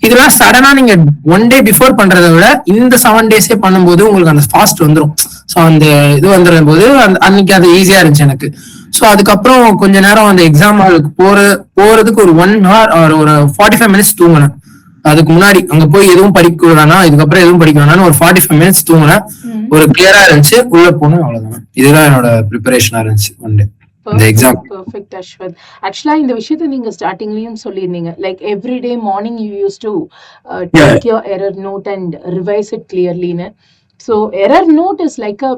இதெல்லாம் சடனா நீங்க 1 day பிஃபோர் பண்றதை விட இந்த 7 days பண்ணும்போது உங்களுக்கு அந்த ஃபாஸ்ட் வந்துடும். சோ அந்த இது வந்துடும் போது அன்னைக்கு அது ஈஸியா இருந்துச்சு எனக்கு. சோ அதுக்கப்புறம் கொஞ்ச நேரம் அந்த எக்ஸாம் ஹாலுக்கு போறதுக்கு ஒரு 1 hour ஒரு 45 minutes தூங்கினேன். அதுக்கு முன்னாடி அங்க போய் எதுவும் படிக்க வேணாம், இதுக்கப்புறம் எதுவும் படிக்க வேணாம்னு ஒரு 45 minutes தூங்கினேன். ஒரு கிளியரா இருந்துச்சு, உள்ள போனேன், அவ்வளவுதான். இதுதான் என்னோட ப்ரிப்பரேஷனா இருந்துச்சு ஒன் டே இந்த எக்ஸாம். பெர்ஃபெக்ட் அஸ்வத். ஆக்சுவலா இந்த விஷயத்தை நீங்க ஸ்டார்டிங்லயும் சொல்லியிருந்தீங்க, like every day morning you use to take your error note and revise it கிளியர்லின்னு. So error note is like a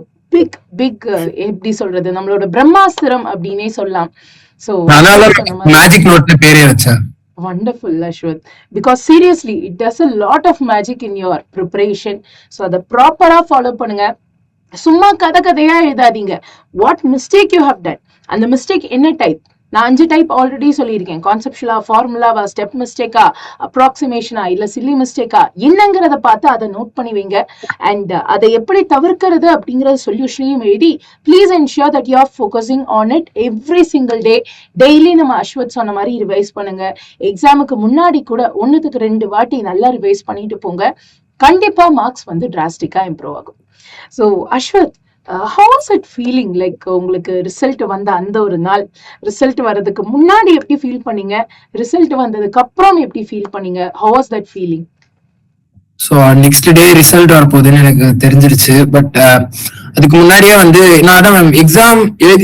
big எப்படி சொல்றது, நம்மளோட பிரம்மாஸ்திரம் அப்படின்னே சொல்லலாம். ஸோ மேஜிக் நோட்னு பேரே வச்சேன். Wonderful, Ashwath. Because seriously, it does a lot of magic in your preparation. So, அதை ப்ராப்பரா ஃபாலோ பண்ணுங்க. சும்மா கதையா எழுதாதீங்க. What mistake you have done, அந்த மிஸ்டேக் என்ன டைப், நான் 5 டைப் ஆல்ரெடி சொல்லியிருக்கேன். கான்செப்சுவலா, ஃபார்முலாவா, ஸ்டெப் மிஸ்டேக்கா, அப்ராக்சிமேஷனா, இல்ல சில்லி மிஸ்டேக்கா, என்னங்கிறத பார்த்து அதை நோட் பண்ணி வைங்க. அண்ட் அதை எப்படி தவிர்க்கிறது அப்படிங்கிற சொல்யூஷனையும் எழுதி please ensure that you are focusing on it every single day. Daily நம்ம அஸ்வத் சொன்ன மாதிரி ரிவைஸ் பண்ணுங்க. எக்ஸாமுக்கு முன்னாடி கூட 1க்கு 2 வாட்டி நல்லா ரிவைஸ் பண்ணிட்டு போங்க. கண்டிப்பா மார்க்ஸ் வந்து டிராஸ்டிக்கா இம்ப்ரூவ் ஆகும். So Ashwath, how was it feeling? Like உங்களுக்கு ரிசல்ட் வந்த அந்த ஒரு நாள், ரிசல்ட் வரதுக்கு முன்னாடி எப்படி ஃபீல் பண்ணீங்க, ரிசல்ட் வந்ததுக்கு அப்புறம் எப்படி ஃபீல் பண்ணீங்க? how was that feeling? So next day result வரப்போகுதுன்னு எனக்கு தெரிஞ்சிருச்சு. பட் அதுக்கு முன்னாடியே வந்து நான் அதான் மேம் எக்ஸாம்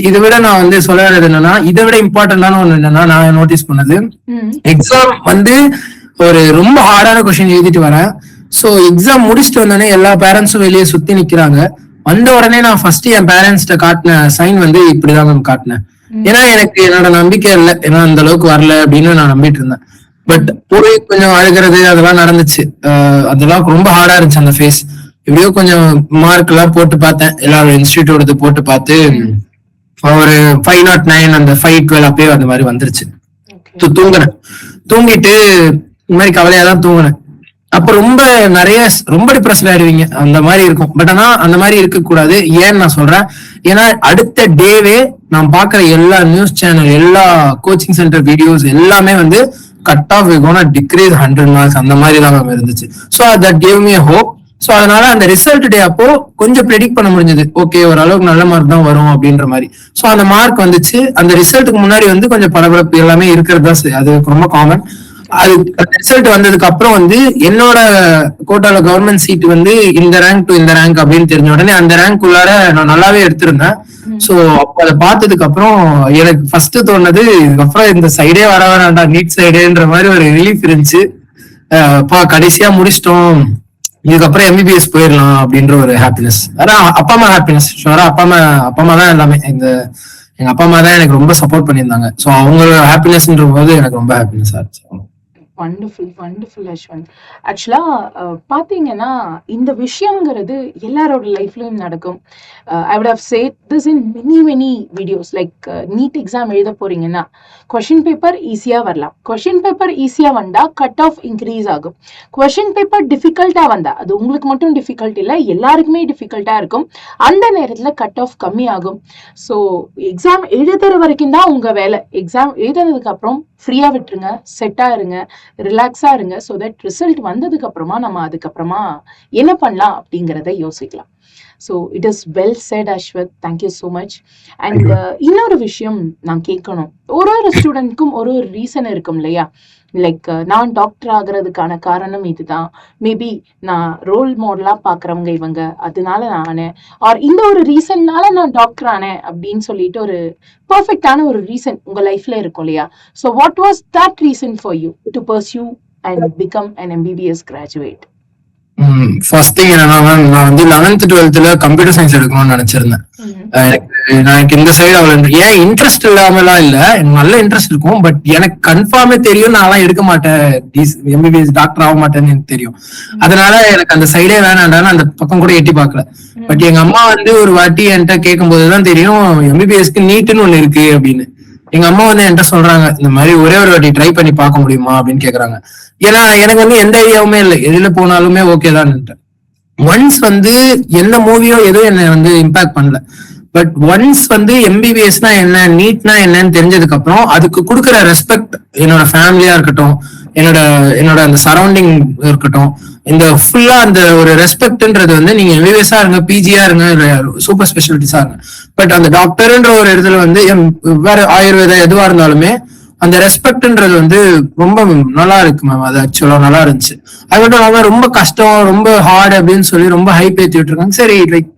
இதை விட நான் வந்து சொல்ல வேண்டியது என்னன்னா, இதை விட இம்பார்ட்டன்டான ஒண்ணு என்னன்னா, நான் நோட்டீஸ் பண்ணது, எக்ஸாம் வந்து ஒரு ரொம்ப ஹார்டான கொஸ்டின் எழுதிட்டு வரேன். சோ எக்ஸாம் முடிச்சுட்டு வந்தோடனே எல்லா பேரண்ட்ஸும் வெளியே சுத்தி நிக்கிறாங்க. வந்த உடனே நான் ஃபர்ஸ்ட் என் பேரண்ட்ஸ்ட காட்டின சைன் வந்து இப்படிதான் மேம் காட்டினேன். ஏன்னா எனக்கு என்னோட நம்பிக்கை இல்லை, ஏன்னா அந்த அளவுக்கு வரல அப்படின்னு நான் நம்பிட்டு இருந்தேன். பட் போய் கொஞ்சம் அழுகிறது அதெல்லாம் நடந்துச்சு. அதெல்லாம் ரொம்ப ஹார்டா இருந்துச்சு அந்த ஃபேஸ். எப்படியோ கொஞ்சம் மார்க் எல்லாம் போட்டு பார்த்தேன், எல்லாரும் இன்ஸ்டிடியூட் போட்டு பார்த்து ஒரு 509 அந்த 512 அப்பயே அந்த மாதிரி வந்துருச்சு. தூங்கினேன். தூங்கிட்டு இந்த மாதிரி கவலையா தான் தூங்கினேன். அப்ப ரொம்ப டிப்ரெஸ்ல ஆயிடுவீங்க, அந்த மாதிரி இருக்கும். பட் ஆனா அந்த மாதிரி இருக்க கூடாது. ஏன்னு நான் சொல்றேன், ஏன்னா அடுத்த டேவே நான் பாக்குற எல்லா நியூஸ் சேனல், எல்லா கோச்சிங் சென்டர் வீடியோஸ் எல்லாமே வந்து கட் ஆஃப் டிக்ரீஸ் 100 மார்க்ஸ் அந்த மாதிரி தான் இருந்துச்சு. So that gave me hope. So அதனால அந்த ரிசல்ட் டே அப்போ கொஞ்சம் ப்ரெடிக்ட் பண்ண முடிஞ்சது, ஓகே ஓரளவுக்கு நல்ல மார்க் தான் வரும் அப்படின்ற மாதிரி. ஸோ அந்த மார்க் வந்துச்சு. அந்த ரிசல்ட்டுக்கு முன்னாடி வந்து கொஞ்சம் பரபரப்பு எல்லாமே இருக்கிறது தான், அது ரொம்ப காமன். அது ரிசல்ட் வந்ததுக்கு அப்புறம் வந்து என்னோட கோட்டால கவர்மெண்ட் சீட் வந்து இந்த ரேங்க் டு இந்த ரேங்க் அப்படின்னு தெரிஞ்ச உடனே அந்த ரேங்க் உள்ளார நான் நல்லாவே எடுத்திருந்தேன். சோ அப்ப அதை பார்த்ததுக்கு அப்புறம் எனக்கு ஃபர்ஸ்ட் தோணுது, இதுக்கப்புறம் இந்த சைடே வர வேணாண்டா, நீட் சைடுன்ற மாதிரி ஒரு ரிலீஃப் இருந்துச்சு. கடைசியா முடிச்சிட்டோம், இதுக்கப்புறம் எம்பிபிஎஸ் போயிடலாம் அப்படின்ற ஒரு ஹாப்பினஸ். அதான் அப்பா அம்மா ஹாப்பினஸ். ஷோரா அப்பா அம்மா தான் எல்லாமே. எங்க அப்பா அம்மா தான் எனக்கு ரொம்ப சப்போர்ட் பண்ணியிருந்தாங்க. ஸோ அவங்க ஹாப்பினஸ்ன்ற போது எனக்கு ரொம்ப ஹாப்பினஸ் ஆச்சு. வண்டர்ஃபுல் அஸ்வந்த். ஆக்சுவலா பாத்தீங்கன்னா இந்த விஷயங்கிறது எல்லாரோட லைஃப்லயும் நடக்கும். I would have said this in many videos. Like NEET exam எழுத போறீங்கன்னா கொஷின் பேப்பர் ஈஸியா வரலாம். கொஷின் பேப்பர் ஈஸியா வந்தா கட் ஆஃப் இன்க்ரீஸ் ஆகும். கொஷின் பேப்பர் டிஃபிகல்ட்டா வந்தா, அது உங்களுக்கு மட்டும் டிஃபிகல்ட் இல்லை, எல்லாருக்குமே டிஃபிகல்ட்டா இருக்கும். அந்த நேரத்துல கட் ஆஃப் கம்மி ஆகும். ஸோ எக்ஸாம் எழுதுற வரைக்கும் தான் உங்க வேலை. எக்ஸாம் எழுதுனதுக்கு அப்புறம் ஃப்ரீயா விட்டுருங்க, செட்டா இருங்க, ரிலாக்ஸா இருங்க. ஸோ தட் ரிசல்ட் வந்ததுக்கு அப்புறமா நம்ம அதுக்கப்புறமா என்ன பண்ணலாம் அப்படிங்கிறத யோசிக்கலாம். So it is well said Ashwath, thank you so much. And இன்னொரு விஷயம் நான் கேட்கணும், ஒரு ஸ்டூடெண்ட்க்கும் ஒரு ரீசன் இருக்கும் இல்லையா? லைக் நான் டாக்டர் ஆகுறதுக்கான காரணம் இதுதான், மேபி நான் ரோல் மாடலா பாக்குறவங்க இவங்க, அதனால நான் ஆனேன், ஆர் இந்த ஒரு ரீசன்னால நான் டாக்டர் ஆனேன் அப்படின்னு சொல்லிட்டு ஒரு பர்ஃபெக்டான ஒரு ரீசன் உங்க லைஃப்ல இருக்கும் இல்லையா? So what was that reason for you to pursue and become an MBBS graduate? First thing என்னன்னா, நான் வந்து 11th 12th கம்ப்யூட்டர் சயின்ஸ் எடுக்கணும்னு நினைச்சிருந்தேன். எனக்கு இந்த சைடு அவ்வளவு ஏன் இன்ட்ரெஸ்ட் இல்லாமலாம் இல்ல, எனக்கு நல்ல இன்ட்ரெஸ்ட் இருக்கும். பட் எனக்கு கன்ஃபார்மே தெரியும் நான் எடுக்க மாட்டேன், MBBS டாக்டர் ஆக மாட்டேன்னு எனக்கு தெரியும். அதனால எனக்கு அந்த சைடே வேணாண்டான்னு அந்த பக்கம் கூட எட்டி பார்க்கல. பட் எங்க அம்மா வந்து ஒரு வாட்டி என்கிட்ட கேட்கும் போதுதான் தெரியும் MBBSக்கு நீட்டுன்னு ஒண்ணு இருக்கு அப்படின்னு. எங்க அம்மா வந்து என்கிட்ட சொல்றாங்க, இந்த மாதிரி ஒரே ஒரு வாட்டி ட்ரை பண்ணி பார்க்க முடியுமா அப்படின்னு கேக்குறாங்க. ஏன்னா எனக்கு வந்து எந்த ஐடியாவுமே இல்லை, எதுல போனாலுமே ஓகே தான். ஒன்ஸ் வந்து எந்த மூவியோ எதுவும் என்ன வந்து இம்பாக்ட் பண்ணல. பட் ஒன்ஸ் வந்து MBBSனா என்ன, நீட்னா என்னன்னு தெரிஞ்சதுக்கு அப்புறம் அதுக்கு கொடுக்குற ரெஸ்பெக்ட், என்னோட ஃபேமிலியா இருக்கட்டும், என்னோட அந்த சரௌண்டிங் இருக்கட்டும், இந்த ஃபுல்லா அந்த ஒரு ரெஸ்பெக்ட்ன்றது வந்து நீங்க MBBSஆ இருங்க, பிஜியா இருங்க, சூப்பர் ஸ்பெஷாலிட்டிஸா இருங்க, பட் அந்த டாக்டர்ன்ற ஒரு இடத்துல வந்து வேற ஆயுர்வேதா எதுவா இருந்தாலுமே அந்த ரெஸ்பெக்ட்ன்றது வந்து ரொம்ப நல்லா இருக்கு மேம். அது ஆக்சுவலா நல்லா இருந்துச்சு. அது மட்டும் இல்லாம ரொம்ப கஷ்டம், ரொம்ப ஹார்ட் அப்படின்னு சொல்லி ரொம்ப ஹைப் ஏத்தி விட்டுருக்காங்க. சரி லைக்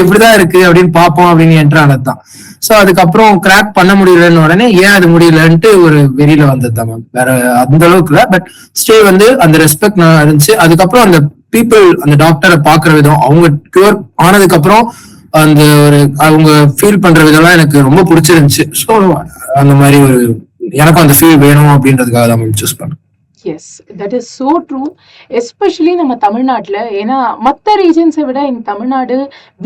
எப்படிதான் இருக்கு அப்படின்னு பாப்போம் அப்படின்னு என்ட்ரானதுதான். சோ அதுக்கப்புறம் கிராக் பண்ண முடியலன்னு உடனே ஏன் அது முடியலன்ட்டு ஒரு வெறியில வந்ததுதான் மேம், வேற அந்த அளவுக்கு இல்ல. பட் ஸ்டே வந்து அந்த ரெஸ்பெக்ட் நல்லா இருந்துச்சு. அதுக்கப்புறம் அந்த பீப்புள் அந்த டாக்டரை பாக்குற விதம், அவங்க கியூர் ஆனதுக்கு அப்புறம் அந்த ஒரு அவங்க ஃபீல் பண்ற விதம்லாம் எனக்கு ரொம்ப பிடிச்சிருந்துச்சு. ஸோ அந்த மாதிரி ஒரு எனக்கும் அந்த ஃபீல் வேணும் அப்படின்றதுக்காக தான் சூஸ் பண்ணேன். Yes, that is so true. Especially நம்ம தமிழ்நாட்டில், ஏன்னா மற்ற ரீஜன்ஸை விட இந்த Tamil Nadu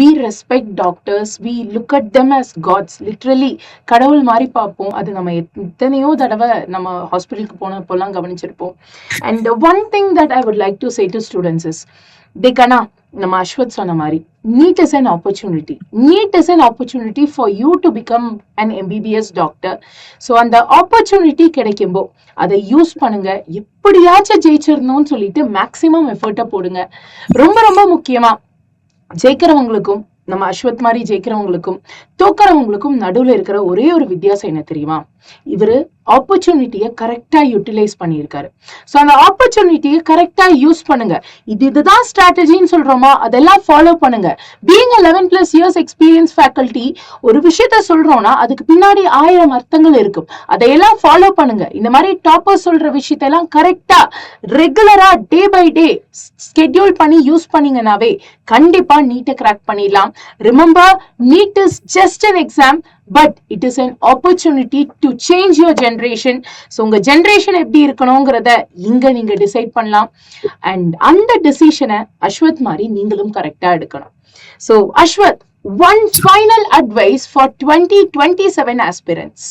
we respect doctors, we look at them as gods. Literally கடவுள் மாதிரி பார்ப்போம். அது நம்ம எத்தனையோ தடவை நம்ம ஹாஸ்பிட்டலுக்கு போனப்போலாம் கவனிச்சிருப்போம். And one thing that I would like to say to students is, கனா நம்ம அஸ்வத் சொன்ன மாதிரி, NEET is an opportunity. NEET is an opportunity for you to become an MBBS doctor. So அந்த ஆப்பர்ச்சுனிட்டி கிடைக்கும்போ அதை யூஸ் பண்ணுங்க. எப்படியாச்சும் ஜெயிச்சிடணும்னு சொல்லிட்டு மேக்சிமம் எஃபர்ட்டை போடுங்க. ரொம்ப ரொம்ப முக்கியமா ஜெயிக்கிறவங்களுக்கும் நம்ம அஸ்வத் மாதிரி ஜெயிக்கிறவங்களுக்கும் தோக்கிறவங்களுக்கும் நடுவில் இருக்கிற ஒரே ஒரு வித்தியாசம் என்ன தெரியுமா? இவரு ஆப்பர்ச்சுனிட்டியை கரெக்டா யூட்டிலைஸ் பண்ணியிருக்காரு. ஸோ அந்த ஆப்பர்ச்சுனிட்டியை கரெக்டா யூஸ் பண்ணுங்க. இதுதான் ஸ்ட்ராட்டஜின்னு சொல்றோமா, அதெல்லாம் ஃபாலோ பண்ணுங்க. பீயிங் 11+ years எக்ஸ்பீரியன்ஸ் ஃபேக்கல்டி, ஒரு விஷயத்த சொல்றோம்னா அதுக்கு பின்னாடி 1000 அர்த்தங்கள் இருக்கும். அதையெல்லாம் ஃபாலோ பண்ணுங்க. இந்த மாதிரி டாப்பர் சொல்ற விஷயத்தெல்லாம் கரெக்டா ரெகுலரா டே பை டே ஸ்கெட்யூல் பண்ணி யூஸ் பண்ணீங்கன்னாவே கண்டிப்பா நீட்டை கிராக் பண்ணிடலாம். Remember, need is just an exam, but it is an opportunity to change your generation. So உங்க ஜெனரேஷன் எப்படி இருக்கணும்ங்கறத இங்க நீங்க டிசைட் பண்ணலாம். அண்ட் அந்த டிசிஷனை அஸ்வத் மாதிரி நீங்களும் கரெக்டா எடுக்கணும். So Ashwath, one final advice for 2027 aspirants.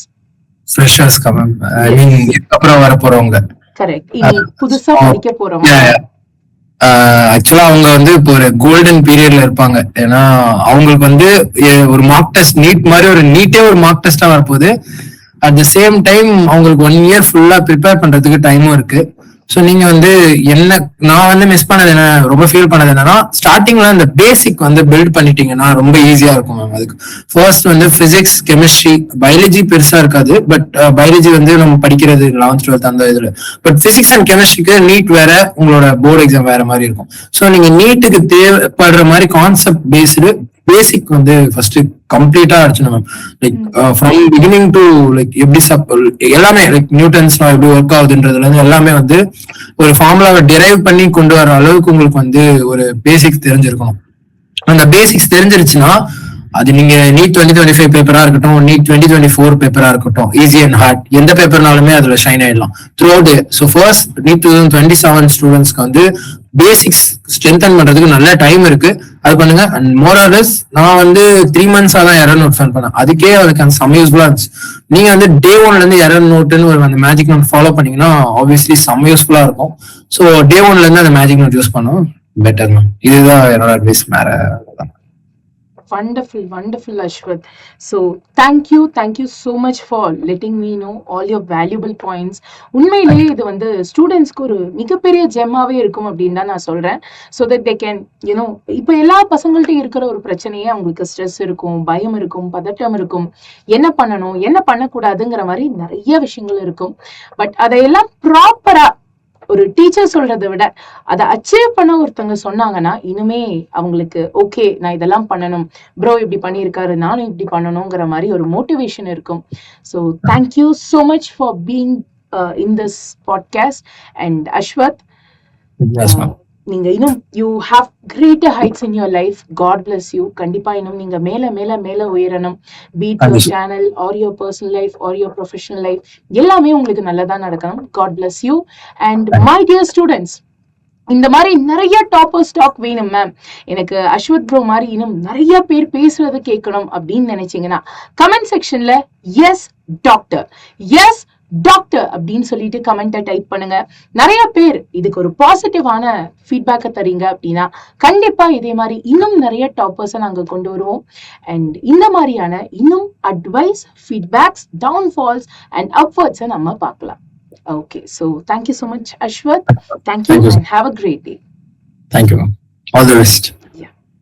Freshers come, I mean அப்புறம் வர போறவங்க. கரெக்ட். இனி புதுசா படிக்க போறவங்க. ஆக்சுவலா அவங்க வந்து இப்போ ஒரு கோல்டன் பீரியட்ல இருப்பாங்க. ஏன்னா அவங்களுக்கு வந்து ஒரு மார்க் டெஸ்ட், நீட் மாதிரி ஒரு நீட்டே ஒரு மார்க் டெஸ்டா வரப்போகுது. அட் த சேம் டைம் அவங்களுக்கு 1 year ஃபுல்லா ப்ரிப்பேர் பண்றதுக்கு டைமும் இருக்கு. ஸோ நீங்க வந்து என்ன, நான் வந்து மிஸ் பண்ணது என்ன, ரொம்ப ஃபீல் பண்ணது என்னன்னா, ஸ்டார்டிங்ல அந்த பேசிக் வந்து பில்ட் பண்ணிட்டீங்கன்னா ரொம்ப ஈஸியா இருக்கும் மேம். அதுக்கு ஃபர்ஸ்ட் வந்து பிசிக்ஸ், கெமிஸ்ட்ரி, பயாலஜி பெருசா இருக்காது. பட் பயாலஜி வந்து நம்ம படிக்கிறது 11th 12th அந்த இதுல. பட் பிசிக்ஸ் அண்ட் கெமிஸ்ட்ரிக்கு நீட் வேற, உங்களோட போர்டு எக்ஸாம் வேற மாதிரி இருக்கும். ஸோ நீங்க நீட்டுக்கு தேவைப்படுற மாதிரி கான்செப்ட் பேஸ்டு பேசிக் வந்து ஃபர்ஸ்ட் கம்ப்ளீட்டா அடிச்சணும் ma'am. Like from beginning to like எப்படி எல்லாமே லைக் நியூட்டன்ஸ் எப்படி ஒர்க் ஆகுதுன்றதுல இருந்து எல்லாமே வந்து ஒரு ஃபார்முலாவை டிரைவ் பண்ணி கொண்டு வர அளவுக்கு உங்களுக்கு வந்து ஒரு பேசிக்ஸ் தெரிஞ்சிருக்கணும். அந்த பேசிக்ஸ் தெரிஞ்சிருச்சுன்னா அது நீங்க நீட் 2025 பேப்பரா இருக்கட்டும், நீட் 2024 பேப்பரா இருக்கட்டும், ஈஸி அண்ட் ஹார்ட் எந்த பேப்பர்னாலுமே அதுல ஷைன் ஆயிடலாம் throughout. So first NEET 2027 ஸ்டூடெண்ட்ஸ்க்கு வந்து பேசிக்ஸ் ஸ்ட்ரென்தன் பண்றதுக்கு நல்ல டைம் இருக்கு. அது பண்ணுங்க. அண்ட் மோர் ஆர் லெஸ் நான் வந்து 3 months தான் எரர் நோட் ஃபைன் பண்ணேன். அதுக்கே அதுக்கு அந்த செம்ம யூஸ்ஃபுல்லா இருந்துச்சு. நீங்க வந்து டே 1ல இருந்து எரர் நோட்னு ஒரு அந்த மேஜிக் நோட் ஃபாலோ பண்ணீங்கன்னா ஆப்வியஸ்லி செம்ம யூஸ்ஃபுல்லா இருக்கும். ஸோ டே 1ல இருந்து அந்த மேஜிக் நோட் யூஸ் பண்ணும் பெட்டர் மேம். இதுதான் என்னோட அட்வைஸ். வேற Wonderful, wonderful, Ashwath. So thank you so much for letting me know all your valuable points. உண்மையிலேயே இது வந்து ஸ்டூடெண்ட்ஸ்க்கு ஒரு மிகப்பெரிய ஜெம்மாவே இருக்கும் அப்படின்னு தான் நான் சொல்றேன். So that they can, இப்போ எல்லா பசங்கள்ட்டையும் இருக்கிற ஒரு பிரச்சனையே அவங்களுக்கு ஸ்ட்ரெஸ் இருக்கும், பயம் இருக்கும், பதட்டம் இருக்கும், என்ன பண்ணணும் என்ன பண்ணக்கூடாதுங்கிற மாதிரி நிறைய விஷயங்கள் இருக்கும். பட் அதையெல்லாம் ப்ராப்பரா ஒரு டீச்சர் சொல்றதை விட அதை அச்சீவ் பண்ண ஒருத்தவங்க சொன்னாங்கன்னா இனிமே அவங்களுக்கு ஓகே, நான் இதெல்லாம் பண்ணணும், ப்ரோ இப்படி பண்ணியிருக்காரு, நானும் இப்படி பண்ணணுங்கிற மாதிரி ஒரு மோட்டிவேஷன் இருக்கும். So thank you so much for being in this podcast. And Ashwath, நீங்க இன்னும் you have greater heights in your life. God bless you. கண்டிப்பா இன்னும் நீங்க மேல மேல மேல உயரணும். Be it your channel or your personal life or your professional life, எல்லாமே உங்களுக்கு நல்லதா நடக்கணும். God bless you. And my dear students, இந்த மாதிரி நிறைய டாப்பர் ஸ்டாக் வேணும் மேம், எனக்கு அஸ்வத் ப்ரோ மாதிரி இன்னும் நிறைய பேர் பேசுறதை கேட்கணும் அப்படின்னு நினைச்சீங்கன்னா கமெண்ட் செக்ஷன்ல எஸ் டாக்டர், எஸ் டாக்டர் அப்படின்னு சொல்லிட்டு கமெண்ட்டை டைப் பண்ணுங்க. நிறைய பேர் இதுக்கு ஒரு பாசிட்டிவான ஃபீட்பேக்கை தரீங்க அப்படின்னா கண்டிப்பா இதே மாதிரி இன்னும் நிறைய டாப்பர்ஸை நாங்க கொண்டு வருவோம். அண்ட் இந்த மாதிரியான இன்னும் அட்வைஸ், ஃபீட்பேக்ஸ், டவுன்ஃபால்ஸ் அண்ட் அப்வர்ட்ஸை நம்ம பார்க்கலாம். Okay, so thank you so much, Ashwath. Thank you and have a great day. Thank you. All the best.